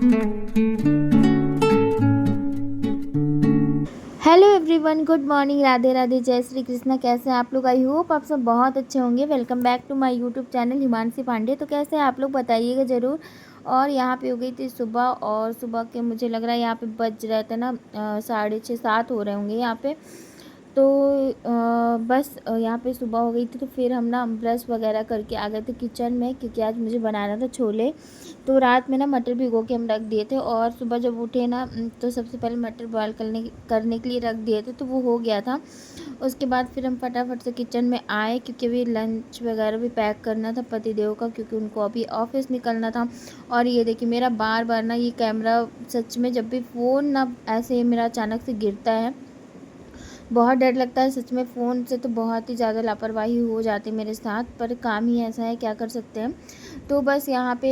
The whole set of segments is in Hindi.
Hello everyone, good morning, Radhe Radhe, जय श्री कृष्णा। कैसे हैं आप लोग? आई होप आप सब बहुत अच्छे होंगे। Welcome back to my YouTube channel Himanshi Pandey. तो कैसे हैं आप लोग, बताइएगा ज़रूर। और यहाँ पे हो गई थी सुबह, और सुबह के मुझे लग रहा है यहाँ पे बज रहे थे ना 6:30-7 हो रहे होंगे यहाँ पे। तो बस यहाँ पे सुबह हो गई थी, तो फिर हम ना ब्रश वगैरह करके आ गए थे किचन में, क्योंकि आज मुझे बनाना था छोले। तो रात में ना मटर भिगो के हम रख दिए थे, और सुबह जब उठे ना तो सबसे पहले मटर बॉयल करने के लिए रख दिए थे, तो वो हो गया था। उसके बाद फिर हम फटाफट से किचन में आए, क्योंकि अभी लंच वगैरह भी पैक करना था पतिदेव का, क्योंकि उनको अभी ऑफिस निकलना था। और ये देखिए मेरा बार बार ना ये कैमरा, सच में जब भी फ़ोन ना ऐसे मेरा अचानक से गिरता है, बहुत डर लगता है सच में। फ़ोन से तो बहुत ही ज़्यादा लापरवाही हो जाती है मेरे साथ, पर काम ही ऐसा है, क्या कर सकते हैं। तो बस यहाँ पे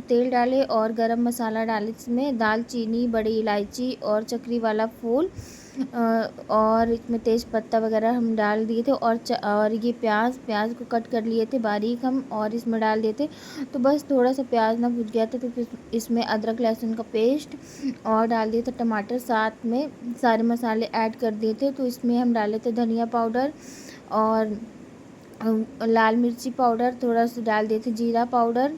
तेल डाले और गरम मसाला डाले, इसमें दालचीनी, बड़ी इलायची और चक्री वाला फूल, और इसमें तेज़ पत्ता वगैरह हम डाल दिए थे। और ये प्याज को कट कर लिए थे बारीक हम, और इसमें डाल दिए थे। तो बस थोड़ा सा प्याज ना भुज गया था, तो फिर इसमें अदरक लहसुन का पेस्ट और डाल दिए थे टमाटर, साथ में सारे मसाले ऐड कर दिए थे। तो इसमें हम डाले थे धनिया पाउडर और लाल मिर्ची पाउडर, थोड़ा सा डाल दिए थे जीरा पाउडर,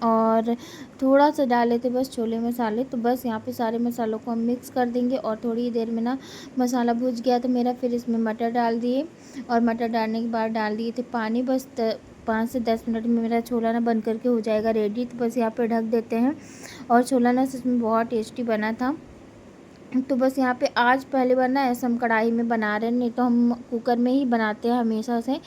और थोड़ा सा डाले थे बस छोले मसाले। तो बस यहाँ पे सारे मसालों को हम मिक्स कर देंगे, और थोड़ी देर में ना मसाला भुज गया तो मेरा, फिर इसमें मटर डाल दिए, और मटर डालने के बाद डाल दिए थे पानी। बस 5 से 10 मिनट में मेरा छोला ना बन करके हो जाएगा रेडी। तो बस यहाँ पे ढक देते हैं, और छोला ना सच में बहुत टेस्टी बना था। तो बस यहाँ पे आज पहली बार ना ऐसा हम कढ़ाई में बना रहे हैं, नहीं तो हम कुकर में ही बनाते हैं हमेशा से,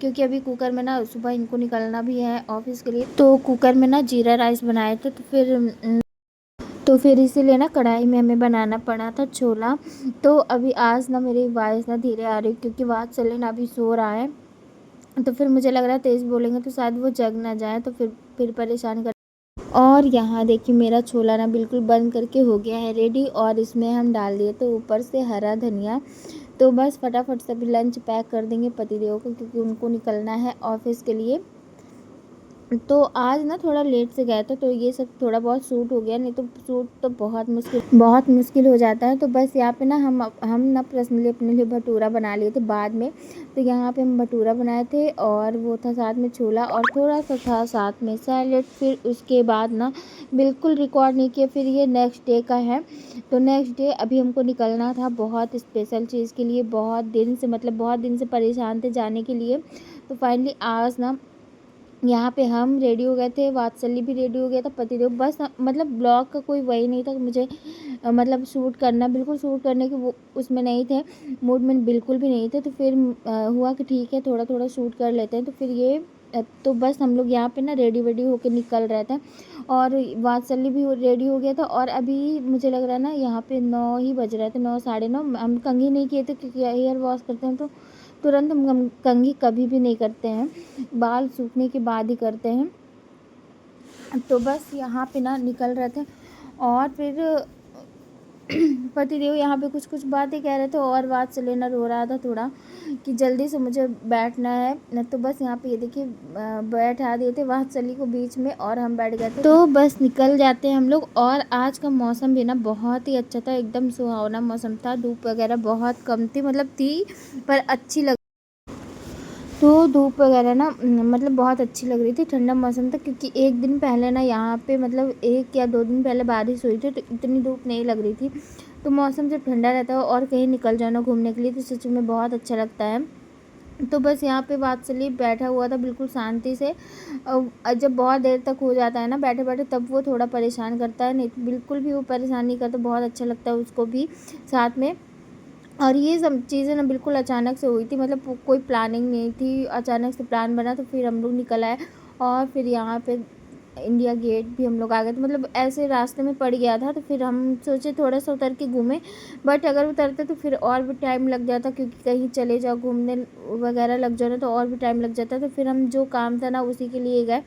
क्योंकि अभी कुकर में ना सुबह इनको निकलना भी है ऑफिस के लिए। तो कुकर में ना जीरा राइस बनाए थे, तो फिर इसीलिए ना कढ़ाई में हमें बनाना पड़ा था छोला। तो अभी आज ना मेरी वॉइस ना धीरे आ रही, क्योंकि वाद चले ना अभी सो रहा है। तो फिर मुझे लग रहा है तेज़ बोलेंगे तो शायद वो जग ना जाए, तो फिर परेशान कर। और यहाँ देखिए मेरा छोला ना बिल्कुल बन करके हो गया है रेडी, और इसमें हम डाल दिए तो ऊपर से हरा धनिया। तो बस फटाफट से अभी लंच पैक कर देंगे पतिदेव को, क्योंकि उनको निकलना है ऑफिस के लिए। तो आज ना थोड़ा लेट से गए थे, तो ये सब थोड़ा बहुत सूट हो गया, नहीं तो सूट तो बहुत मुश्किल हो जाता है। तो बस यहाँ पे ना हम ना पर्सनली अपने लिए भटूरा बना लिए थे बाद में। तो यहाँ पे हम भटूरा बनाए थे, और वो था साथ में छोला, और थोड़ा सा था साथ में सैलेड। फिर उसके बाद ना बिल्कुल रिकॉर्ड नहीं किया, फिर ये नेक्स्ट डे का है। तो नेक्स्ट डे अभी हमको निकलना था बहुत स्पेशल चीज़ के लिए, बहुत दिन से परेशान थे जाने के लिए। तो फाइनली आज ना यहाँ पे हम रेडी हो गए थे, वात्सल्य भी रेडी हो गया था, पतिदेव। बस मतलब ब्लॉग का कोई वही नहीं था कि मुझे मतलब शूट करना, बिल्कुल शूट करने के वो उसमें नहीं थे, मूड में बिल्कुल भी नहीं थे। तो फिर हुआ कि ठीक है थोड़ा थोड़ा शूट कर लेते हैं। तो फिर तो बस हम लोग यहाँ पे ना रेडी वेडी होके निकल रहे थे, और वात्सल्य भी रेडी हो गया था। और अभी मुझे लग रहा है ना यहाँ पे 9 ही बज रहे थे, 9 9:30। हम कंघी नहीं किए थे, क्योंकि हेयर वॉश करते हैं तो तुरंत हम कंघी कभी भी नहीं करते हैं, बाल सूखने के बाद ही करते हैं। तो बस यहाँ पे ना निकल रहे थे, और फिर पतिदेव यहाँ पे कुछ कुछ बातें कह रहे थे, और बात से लेना रो रहा था थोड़ा कि जल्दी से मुझे बैठना है न। तो बस यहाँ पे ये देखिए बैठा दिए थे वात्सल्य को बीच में, और हम बैठ गए थे। तो बस निकल जाते हैं हम लोग। और आज का मौसम भी ना बहुत ही अच्छा था, एकदम सुहावना मौसम था, धूप वगैरह बहुत कम थी, मतलब थी पर अच्छी लग। तो धूप वगैरह ना मतलब बहुत अच्छी लग रही थी, ठंडा मौसम था, क्योंकि एक दिन पहले ना यहाँ पे मतलब 1 या 2 दिन पहले बारिश हुई थी, तो इतनी धूप नहीं लग रही थी। तो मौसम जब ठंडा रहता है और कहीं निकल जाओ ना घूमने के लिए, तो सच में बहुत अच्छा लगता है। तो बस यहाँ पे वात्सल्य बैठा हुआ था बिल्कुल शांति से। जब बहुत देर तक हो जाता है ना बैठे बैठे, तब वो थोड़ा परेशान करता है, नहीं तो बिल्कुल भी वो परेशान नहीं करता, बहुत अच्छा लगता है उसको भी साथ में। और ये सब चीज़ें ना बिल्कुल अचानक से हुई थी, मतलब कोई प्लानिंग नहीं थी, अचानक से प्लान बना, तो फिर हम लोग निकल आए। और फिर यहाँ पे इंडिया गेट भी हम लोग आ गए थे, मतलब ऐसे रास्ते में पड़ गया था, तो फिर हम सोचे थोड़ा सा उतर के घूमें। बट अगर उतरते तो फिर और भी टाइम लग जाता, क्योंकि कहीं चले जाओ घूमने वगैरह लग जाओ ना, तो और भी टाइम लग जाता। तो फिर हम जो काम था ना उसी के लिए गए।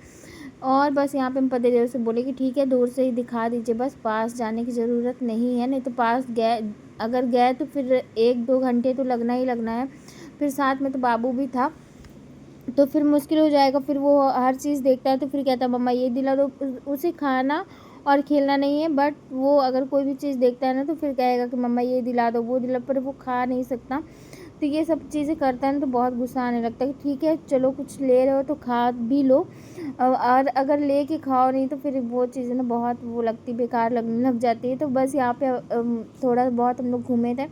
और बस यहाँ पे हम पतिदेव से बोले कि ठीक है दूर से ही दिखा दीजिए, बस पास जाने की ज़रूरत नहीं है, नहीं तो पास गए, अगर गए तो फिर 1-2 घंटे तो लगना ही लगना है। फिर साथ में तो बाबू भी था, तो फिर मुश्किल हो जाएगा। फिर वो हर चीज़ देखता है, तो फिर कहता है मम्मा ये दिला दो, उसे खाना और खेलना नहीं है। बट वो अगर कोई भी चीज़ देखता है ना तो फिर कहेगा कि मम्मा ये दिला दो, वो दिला, पर वो खा नहीं सकता। तो ये सब चीज़ें करता है ना तो बहुत गुस्सा आने लगता है कि ठीक है चलो कुछ ले रहे हो तो खा भी लो, और अगर ले के खाओ नहीं तो फिर वो चीज़ें ना बहुत वो लगती, बेकार लगने लग जाती है। तो बस यहाँ पे थोड़ा बहुत हम लोग घूमे थे।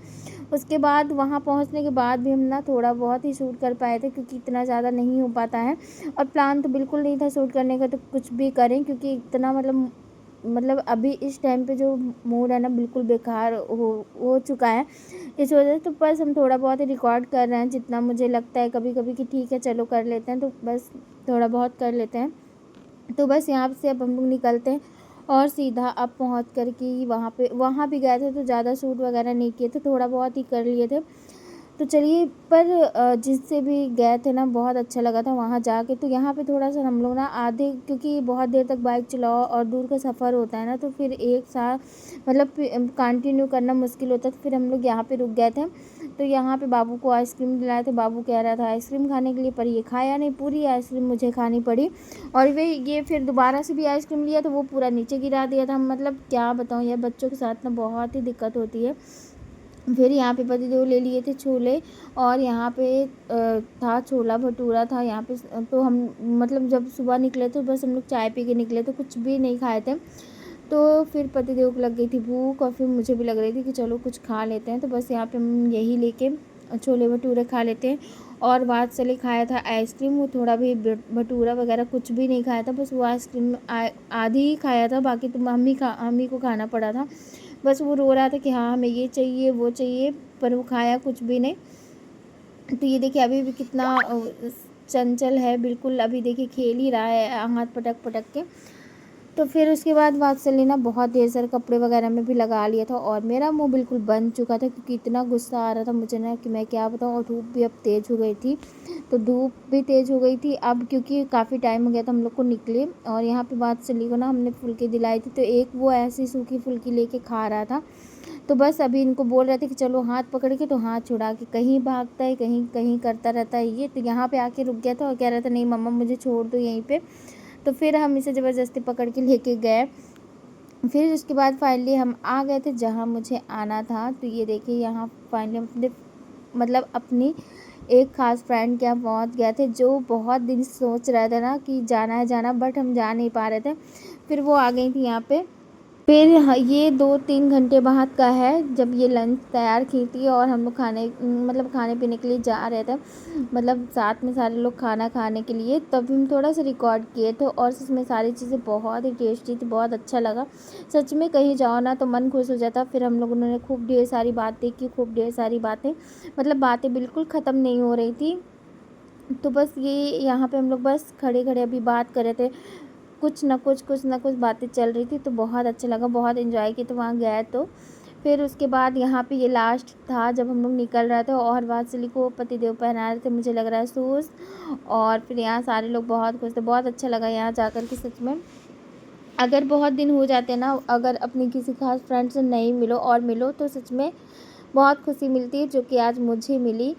उसके बाद वहाँ पहुँचने के बाद भी हम ना थोड़ा बहुत ही शूट कर पाए थे, क्योंकि इतना ज़्यादा नहीं हो पाता है। और प्लान तो बिल्कुल नहीं था शूट करने का, तो कुछ भी करें, क्योंकि इतना मतलब अभी इस टाइम पे जो मूड है ना बिल्कुल बेकार हो चुका है। इस वजह से तो बस हम थोड़ा बहुत ही रिकॉर्ड कर रहे हैं, जितना मुझे लगता है कभी कभी कि ठीक है चलो कर लेते हैं, तो बस थोड़ा बहुत कर लेते हैं। तो बस यहाँ से अब हम लोग निकलते हैं और सीधा अब पहुँच कर के वहाँ भी गए थे, तो ज़्यादा शूट वगैरह नहीं किए थे, थोड़ा बहुत ही कर लिए थे। तो चलिए, पर जिससे भी गए थे ना बहुत अच्छा लगा था वहाँ जाके। तो यहाँ पे थोड़ा-सा हम लोग ना आधे, क्योंकि बहुत देर तक बाइक चलाओ और दूर का सफ़र होता है ना, तो फिर एक साथ मतलब कंटिन्यू करना मुश्किल होता है, तो फिर हम लोग यहाँ पे रुक गए थे। तो यहाँ पे बाबू को आइसक्रीम दिलाए थे, बाबू कह रहा था आइसक्रीम खाने के लिए, पर ये खाया नहीं, पूरी आइसक्रीम मुझे खानी पड़ी। और वे ये फिर दोबारा से भी आइसक्रीम लिया तो वो पूरा नीचे गिरा दिया था। मतलब क्या बताऊँ यार, बच्चों के साथ ना बहुत ही दिक्कत होती है। फिर यहाँ पे पतिदेव ले लिए थे छोले, और यहाँ पे था छोला भटूरा था यहाँ पे। तो हम मतलब जब सुबह निकले तो बस हम लोग चाय पी के निकले, तो कुछ भी नहीं खाए थे। तो फिर पतिदेव को लग गई थी भूख, और फिर मुझे भी लग रही थी कि चलो कुछ खा लेते हैं। तो बस यहाँ पे हम यही लेके छोले भटूरे खा लेते हैं। और बाद चले खाया था आइसक्रीम, वो थोड़ा भी भटूरा वगैरह कुछ भी नहीं खाया था, बस वो आइसक्रीम आधी ही खाया था, बाकी तो हम ही को खाना पड़ा था। बस वो रो रहा था कि हाँ हमें ये चाहिए वो चाहिए, पर वो खाया कुछ भी नहीं। तो ये देखिए अभी भी कितना चंचल है, बिल्कुल अभी देखिए खेल ही रहा है हाथ पटक पटक के। तो फिर उसके बाद वात्सल्य ना बहुत ढेर सारे कपड़े वगैरह में भी लगा लिया था, और मेरा मुंह बिल्कुल बंद चुका था, क्योंकि इतना गुस्सा आ रहा था मुझे ना कि मैं क्या बताऊँ। और धूप भी अब तेज़ हो गई थी, तो धूप भी तेज़ हो गई थी अब, क्योंकि काफ़ी टाइम हो गया था हम लोग को निकले। और यहाँ पे वात्सल्य को ना हमने फुल्की दिलाई थी, तो एक वो ऐसी सूखी फुल्की लेके खा रहा था। तो बस अभी इनको बोल रहे थे कि चलो हाथ पकड़ के, तो हाथ छुड़ा के कहीं भागता है, कहीं कहीं करता रहता है ये। तो यहाँ पे आके रुक गया था और कह रहा था नहीं मम्मा मुझे छोड़ दो यहीं पे। तो फिर हम इसे ज़बरदस्ती पकड़ के लेके गए। फिर उसके बाद फाइनली हम आ गए थे जहाँ मुझे आना था। तो ये देखिए यहाँ फाइनली अपने मतलब अपनी एक ख़ास फ्रेंड के यहाँ पहुँच गए थे, जो बहुत दिन से सोच रहा था ना कि जाना है जाना, बट हम जा नहीं पा रहे थे। फिर वो आ गई थी यहाँ पे। फिर ये 2-3 घंटे बाद का है, जब ये लंच तैयार की थी और हम लोग मतलब खाने पीने के लिए जा रहे थे, मतलब साथ में सारे लोग खाना खाने के लिए, तभी हम थोड़ा सा रिकॉर्ड किए थे। और सच में सारी चीज़ें बहुत ही टेस्टी थी, बहुत अच्छा लगा। सच में कहीं जाओ ना तो मन खुश हो जाता। फिर हम लोगों ने खूब ढेर सारी बातें की, खूब ढेर सारी बातें, मतलब बातें बिल्कुल ख़त्म नहीं हो रही थी। तो बस ये यहाँ पे हम लोग बस खड़े खड़े अभी बात कर रहे थे, कुछ ना कुछ बातें चल रही थी, तो बहुत अच्छा लगा, बहुत एंजॉय किए। तो वहाँ गए तो फिर उसके बाद यहाँ पे ये लास्ट था जब हम लोग निकल रहे थे, और वात्सल्य को पतिदेव पहना रहे थे, मुझे लग रहा है शूज़। और फिर यहाँ सारे लोग बहुत खुश थे, बहुत अच्छा लगा यहाँ जाकर के सच में। अगर बहुत दिन हो जाते ना, अगर अपनी किसी खास फ्रेंड से नहीं मिलो और मिलो, तो सच में बहुत खुशी मिलती है, जो कि आज मुझे मिली।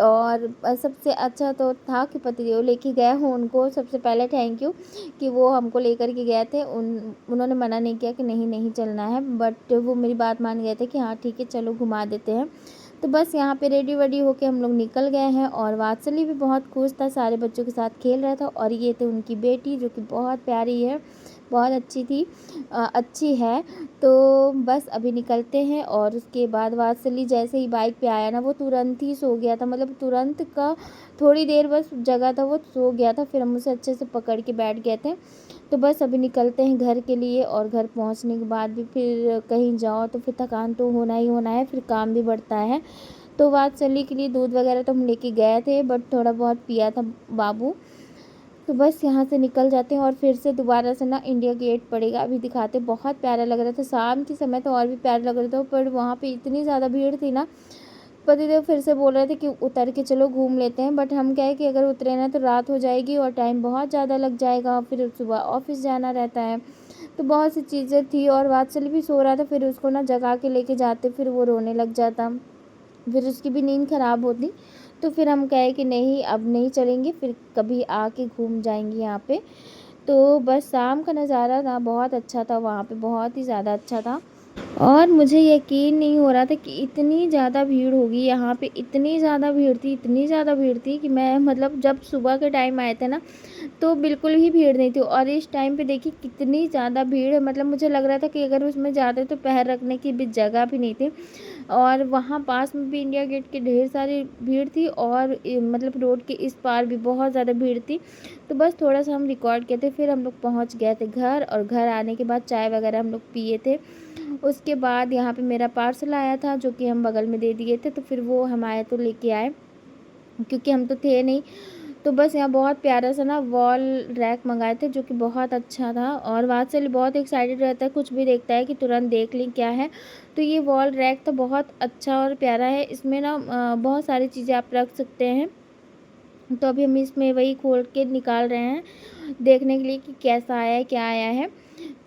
और सबसे अच्छा तो था कि पतिदेव लेके गए हों उनको, सबसे पहले थैंक यू कि वो हमको लेकर के गए थे। उन्होंने मना नहीं किया कि नहीं नहीं चलना है, बट वो मेरी बात मान गए थे कि हाँ ठीक है चलो घुमा देते हैं। तो बस यहाँ पे रेडी वेडी होके हम लोग निकल गए हैं, और वात्सल्य भी बहुत खुश था, सारे बच्चों के साथ खेल रहा था। और ये थे उनकी बेटी, जो कि बहुत प्यारी है, बहुत अच्छी थी, अच्छी है। तो बस अभी निकलते हैं। और उसके बाद वात्सल्य जैसे ही बाइक पे आया ना, वो तुरंत ही सो गया था, मतलब तुरंत का थोड़ी देर बस जगह था, वो सो गया था। फिर हम उसे अच्छे से पकड़ के बैठ गए थे। तो बस अभी निकलते हैं घर के लिए, और घर पहुंचने के बाद भी फिर कहीं जाओ तो फिर थकान तो होना ही होना है, फिर काम भी बढ़ता है। तो वात्सल्य के लिए दूध वगैरह तो हम लेके गए थे, बट थोड़ा बहुत पिया था बाबू। तो बस यहाँ से निकल जाते हैं, और फिर से दोबारा से ना इंडिया गेट पड़ेगा, अभी दिखाते। बहुत प्यारा लग रहा था, शाम के समय तो और भी प्यारा लग रहा था, पर वहाँ पे इतनी ज़्यादा भीड़ थी ना। पतिदेव फिर से बोल रहे थे कि उतर के चलो घूम लेते हैं, बट हम क्या है कि अगर उतरे ना तो रात हो जाएगी और टाइम बहुत ज़्यादा लग जाएगा, फिर सुबह ऑफिस जाना रहता है। तो बहुत सी चीज़ें थी, और वात्सल्य भी सो रहा था, फिर उसको ना जगा के लेके जाते, फिर वो रोने लग जाता, फिर उसकी भी नींद ख़राब होती। तो फिर हम कहे कि नहीं अब नहीं चलेंगे, फिर कभी आके घूम जाएंगे यहाँ पे। तो बस शाम का नज़ारा ना बहुत अच्छा था वहाँ पे, बहुत ही ज़्यादा अच्छा था। और मुझे यकीन नहीं हो रहा था कि इतनी ज़्यादा भीड़ होगी यहाँ पे, इतनी ज़्यादा भीड़ थी, इतनी ज़्यादा भीड़ थी कि मैं मतलब जब सुबह के टाइम आए थे ना, तो बिल्कुल भी भीड़ नहीं थी। और इस टाइम पे देखिए कितनी ज़्यादा भीड़ है, मतलब मुझे लग रहा था कि अगर उसमें जाते तो पैर रखने की भी जगह भी नहीं थी। और वहाँ पास में भी इंडिया गेट की ढेर सारी भीड़ थी, और मतलब रोड के इस पार भी बहुत ज़्यादा भीड़ थी। तो बस थोड़ा सा हम रिकॉर्ड किए थे, फिर हम लोग पहुँच गए थे घर, और घर आने के बाद चाय वगैरह हम लोग पिए थे। उसके बाद यहाँ पे मेरा पार्सल आया था जो कि हम बगल में दे दिए थे, तो फिर वो हम आए तो लेके आए, क्योंकि हम तो थे नहीं। तो बस यहाँ बहुत प्यारा सा ना वॉल रैक मंगाए थे जो कि बहुत अच्छा था। और वहाँ से बहुत एक्साइटेड रहता है, कुछ भी देखता है कि तुरंत देख लें क्या है। तो ये वॉल रैक तो बहुत अच्छा और प्यारा है, इसमें ना बहुत सारी चीज़ें आप रख सकते हैं। तो अभी हम इसमें वही खोल के निकाल रहे हैं देखने के लिए कि कैसा आया है, क्या आया है।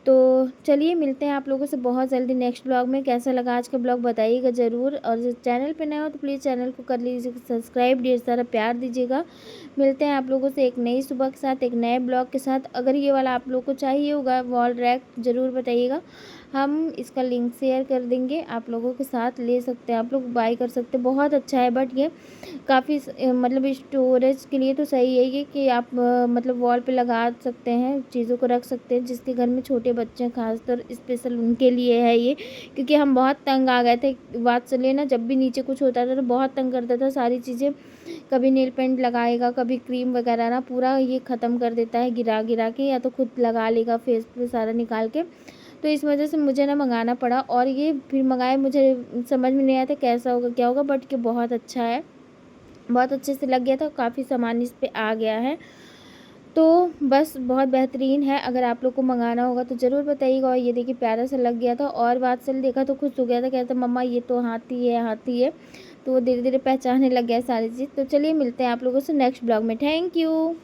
तो चलिए मिलते हैं आप लोगों से बहुत जल्दी नेक्स्ट ब्लॉग में। कैसा लगा आज का ब्लॉग बताइएगा ज़रूर, और चैनल पे नए हो तो प्लीज़ चैनल को कर लीजिएगा सब्सक्राइब, ढेर सारा प्यार दीजिएगा। मिलते हैं आप लोगों से एक नई सुबह के साथ, एक नए ब्लॉग के साथ। अगर ये वाला आप लोग को चाहिए होगा वॉल रैक ज़रूर बताइएगा, हम इसका लिंक शेयर कर देंगे, आप लोगों के साथ ले सकते हैं, आप लोग बाय कर सकते हैं। बहुत अच्छा है, बट ये काफ़ी मतलब स्टोरेज के लिए तो सही है ये, कि आप मतलब वॉल पे लगा सकते हैं, चीज़ों को रख सकते हैं। जिसके घर में छोटे बच्चे हैं खासकर स्पेशल उनके लिए है ये, क्योंकि हम बहुत तंग आ गए थे बात से लेना। जब भी नीचे कुछ होता था तो बहुत तंग करता था, सारी चीज़ें कभी नेल पेंट लगाएगा, कभी क्रीम वगैरह ना पूरा ये ख़त्म कर देता है गिरा गिरा के, या तो खुद लगा लेगा फेस पे सारा निकाल के। तो इस वजह से मुझे ना मंगाना पड़ा, और ये फिर मंगाए, मुझे समझ में नहीं आया था कैसा होगा क्या होगा, बट ये बहुत अच्छा है, बहुत अच्छे से लग गया था, काफ़ी सामान इस पे आ गया है। तो बस बहुत बेहतरीन है, अगर आप लोग को मंगाना होगा तो ज़रूर बताइएगा। और ये देखिए प्यारा सा लग गया था, और बात से देखा तो खुश हो गया था, कहता मम्मा ये तो हाथी है, हाथी है। तो वो धीरे धीरे पहचानने लग गया सारी चीज़। तो चलिए मिलते हैं आप लोगों से नेक्स्ट ब्लॉग में। Thank you.